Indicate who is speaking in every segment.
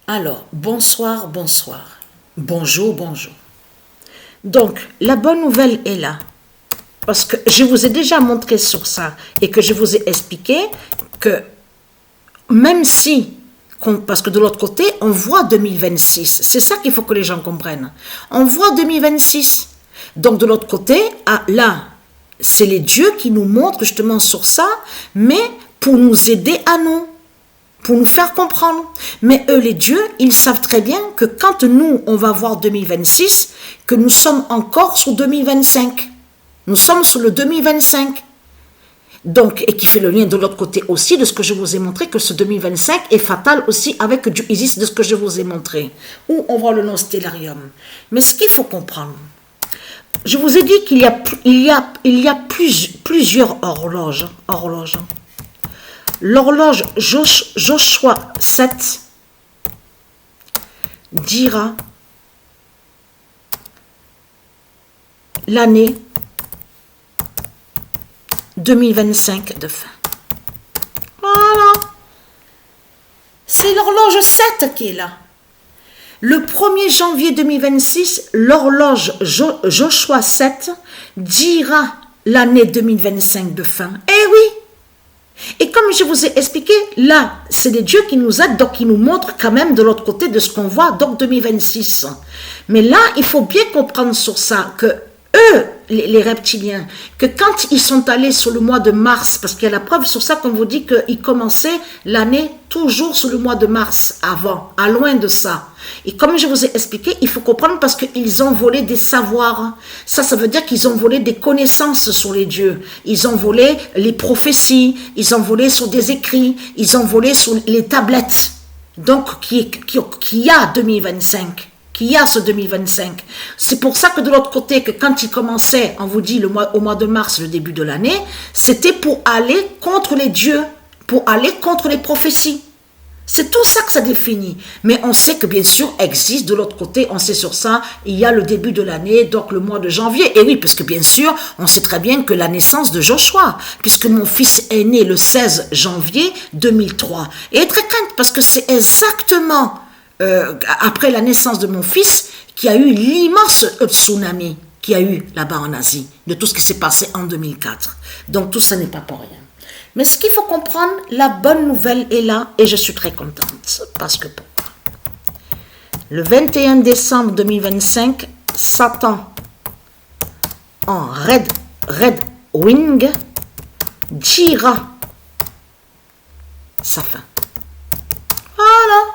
Speaker 1: Alors, bonsoir, bonsoir. Bonjour, bonjour. Donc, la bonne nouvelle est là. Parce que je vous ai déjà montré sur ça et que je vous ai expliqué que même si, parce que de l'autre côté, on voit 2026. C'est ça qu'il faut que les gens comprennent. On voit 2026. Donc, de l'autre côté, là, c'est les dieux qui nous montrent justement sur ça, mais pour nous aider à nous. Pour nous faire comprendre. Mais eux, les dieux, ils savent très bien que quand nous, on va voir 2026, que nous sommes encore sur 2025. Nous sommes sur le 2025. Donc, et qui fait le lien de l'autre côté aussi de ce que je vous ai montré, que ce 2025 est fatal aussi avec Dieu Isis de ce que je vous ai montré. Où on voit le nom stellarium. Mais ce qu'il faut comprendre, je vous ai dit qu'il y a plusieurs horloges. L'horloge Joshua 7 dira l'année 2025 de fin. Voilà. C'est l'horloge 7 qui est là. Le 1er janvier 2026, l'horloge Joshua 7 dira l'année 2025 de fin. Eh oui! Et comme je vous ai expliqué, là, c'est les dieux qui nous aident, donc qui nous montrent quand même de l'autre côté de ce qu'on voit, donc 2026. Mais là, il faut bien comprendre sur ça, que eux, les reptiliens, que quand ils sont allés sur le mois de mars, parce qu'il y a la preuve sur ça, comme vous dit, qu'ils commençaient l'année toujours sur le mois de mars, avant, à loin de ça. Et comme je vous ai expliqué, il faut comprendre parce qu'ils ont volé des savoirs. Ça veut dire qu'ils ont volé des connaissances sur les dieux. Ils ont volé les prophéties, ils ont volé sur des écrits, ils ont volé sur les tablettes. Donc, qui a 2025. Qui a ce 2025. C'est pour ça que de l'autre côté, que quand il commençait, on vous dit au mois de mars, le début de l'année, c'était pour aller contre les dieux, pour aller contre les prophéties. C'est tout ça que ça définit. Mais on sait que bien sûr existe de l'autre côté, on sait sur ça, il y a le début de l'année, donc le mois de janvier. Et oui, parce que bien sûr, on sait très bien que la naissance de Joshua, puisque mon fils est né le 16 janvier 2003. Et très crainte, parce que c'est exactement après la naissance de mon fils qu'il y a eu l'immense tsunami qu'il y a eu là-bas en Asie, de tout ce qui s'est passé en 2004. Donc tout ça n'est pas pour rien. Mais ce qu'il faut comprendre, la bonne nouvelle est là et je suis très contente. Parce que pourquoi? Le 21 décembre 2025, Satan en Red Wing dira sa fin. Voilà.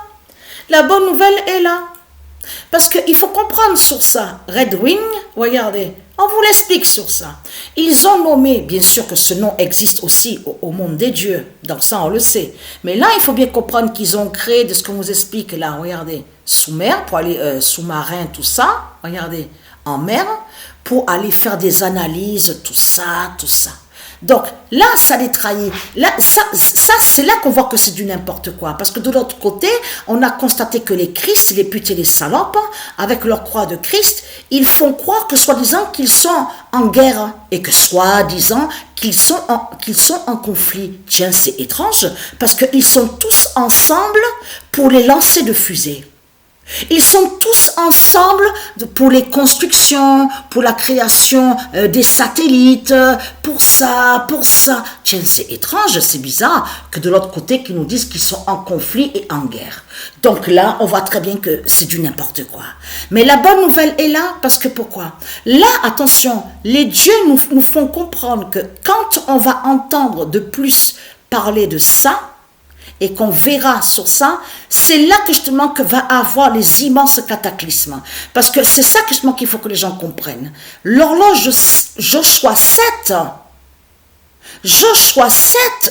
Speaker 1: La bonne nouvelle est là. Parce qu'il faut comprendre sur ça. Red Wing, regardez, on vous l'explique sur ça. Ils ont nommé, bien sûr que ce nom existe aussi au monde des dieux, donc ça on le sait. Mais là, il faut bien comprendre qu'ils ont créé, de ce qu'on vous explique là, regardez, sous mer, pour aller sous-marin, tout ça, regardez, en mer, pour aller faire des analyses, tout ça. Donc là, ça les trahit. Là, ça c'est là qu'on voit que c'est du n'importe quoi. Parce que de l'autre côté, on a constaté que les Christ, les putes et les salopes, avec leur croix de Christ, ils font croire que soi-disant qu'ils sont en guerre et que soi-disant qu'ils sont en conflit. Tiens, c'est étrange parce qu'ils sont tous ensemble pour les lancer de fusées. Ils sont tous ensemble pour les constructions, pour la création des satellites, pour ça. Tiens, c'est étrange, c'est bizarre que de l'autre côté, qu'ils nous disent qu'ils sont en conflit et en guerre. Donc là, on voit très bien que c'est du n'importe quoi. Mais la bonne nouvelle est là, parce que pourquoi? Là, attention, les dieux nous font comprendre que quand on va entendre de plus parler de ça, et qu'on verra sur ça, c'est là que justement que va avoir les immenses cataclysmes. Parce que c'est ça que justement qu'il faut que les gens comprennent. L'horloge Joshua 7,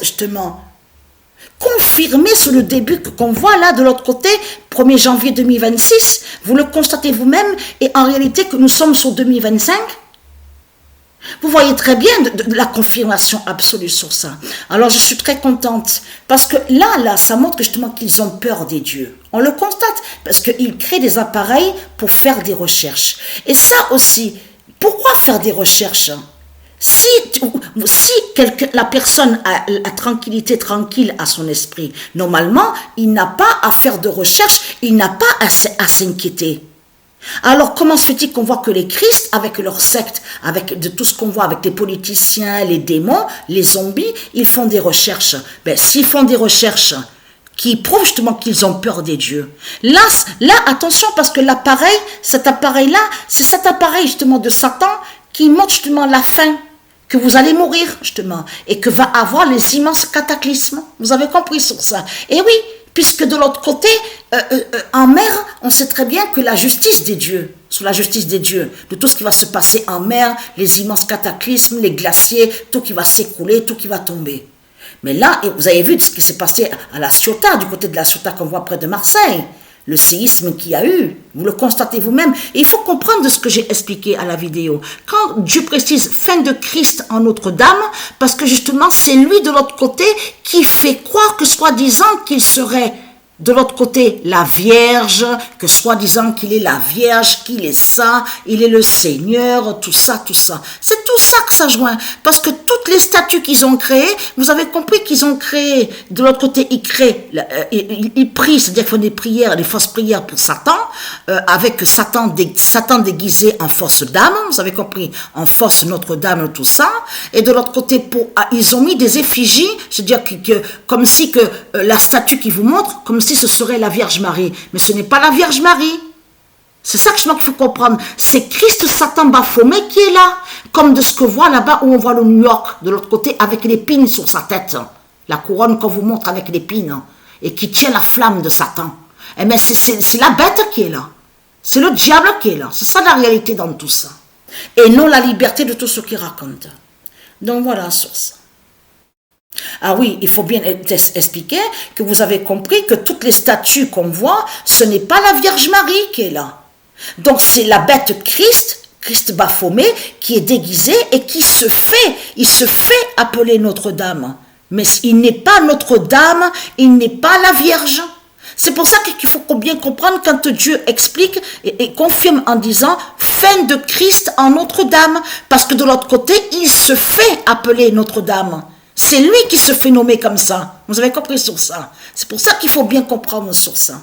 Speaker 1: justement, confirmé sur le début qu'on voit là de l'autre côté, 1er janvier 2026, vous le constatez vous-même, et en réalité que nous sommes sur 2025. Vous voyez très bien de la confirmation absolue sur ça. Alors je suis très contente parce que là, ça montre justement qu'ils ont peur des dieux. On le constate parce qu'ils créent des appareils pour faire des recherches. Et ça aussi, pourquoi faire des recherches? Si Si la personne a la tranquillité tranquille à son esprit, normalement, il n'a pas à faire de recherche, il n'a pas à s'inquiéter. Alors, comment se fait-il qu'on voit que les Christ, avec leur secte, avec de tout ce qu'on voit avec les politiciens, les démons, les zombies, ils font des recherches. Ben, s'ils font des recherches qui prouvent justement qu'ils ont peur des dieux. Là, attention, parce que cet appareil-là, c'est cet appareil justement de Satan qui montre justement la fin, que vous allez mourir justement, et que va avoir les immenses cataclysmes. Vous avez compris sur ça? Et oui, puisque de l'autre côté, en mer, on sait très bien que la justice des dieux, sous la justice des dieux, de tout ce qui va se passer en mer, les immenses cataclysmes, les glaciers, tout qui va s'écrouler, tout qui va tomber. Mais là, vous avez vu ce qui s'est passé à la Ciotat, du côté de la Ciotat qu'on voit près de Marseille, le séisme qu'il y a eu, vous le constatez vous-même. Et il faut comprendre de ce que j'ai expliqué à la vidéo. Quand Dieu précise fin de Christ en Notre-Dame, parce que justement c'est lui de l'autre côté qui fait croire que soi-disant qu'il serait de l'autre côté la Vierge, que soi-disant qu'il est la Vierge, qu'il est ça, il est le Seigneur, tout ça, tout ça. C'est tout ça que ça joint. Parce que toutes les statues qu'ils ont créées, vous avez compris qu'ils ont créé, de l'autre côté, ils prient, c'est-à-dire qu'ils font des prières, des fausses prières pour Satan, avec Satan déguisé en fausse dame, vous avez compris, en fausse Notre-Dame, tout ça. Et de l'autre côté, ils ont mis des effigies, c'est-à-dire comme si que la statue qui vous montre, comme si ce serait la Vierge Marie. Mais ce n'est pas la Vierge Marie. C'est ça que je qu'il faut comprendre. C'est Christ Satan Baphomet qui est là. Comme de ce que voit là-bas où on voit le New York, de l'autre côté, avec l'épine sur sa tête. La couronne qu'on vous montre avec l'épine. Et qui tient la flamme de Satan. Eh bien, c'est la bête qui est là. C'est le diable qui est là. C'est ça la réalité dans tout ça. Et non la liberté de tout ce qu'il raconte. Donc voilà sur ça. Ah oui, il faut bien expliquer que vous avez compris que toutes les statues qu'on voit, ce n'est pas la Vierge Marie qui est là. Donc c'est la bête Christ Baphomet, qui est déguisé et il se fait appeler Notre-Dame. Mais il n'est pas Notre-Dame, il n'est pas la Vierge. C'est pour ça qu'il faut bien comprendre quand Dieu explique et confirme en disant fin de Christ en Notre-Dame. Parce que de l'autre côté, il se fait appeler Notre-Dame. C'est lui qui se fait nommer comme ça. Vous avez compris sur ça. C'est pour ça qu'il faut bien comprendre sur ça.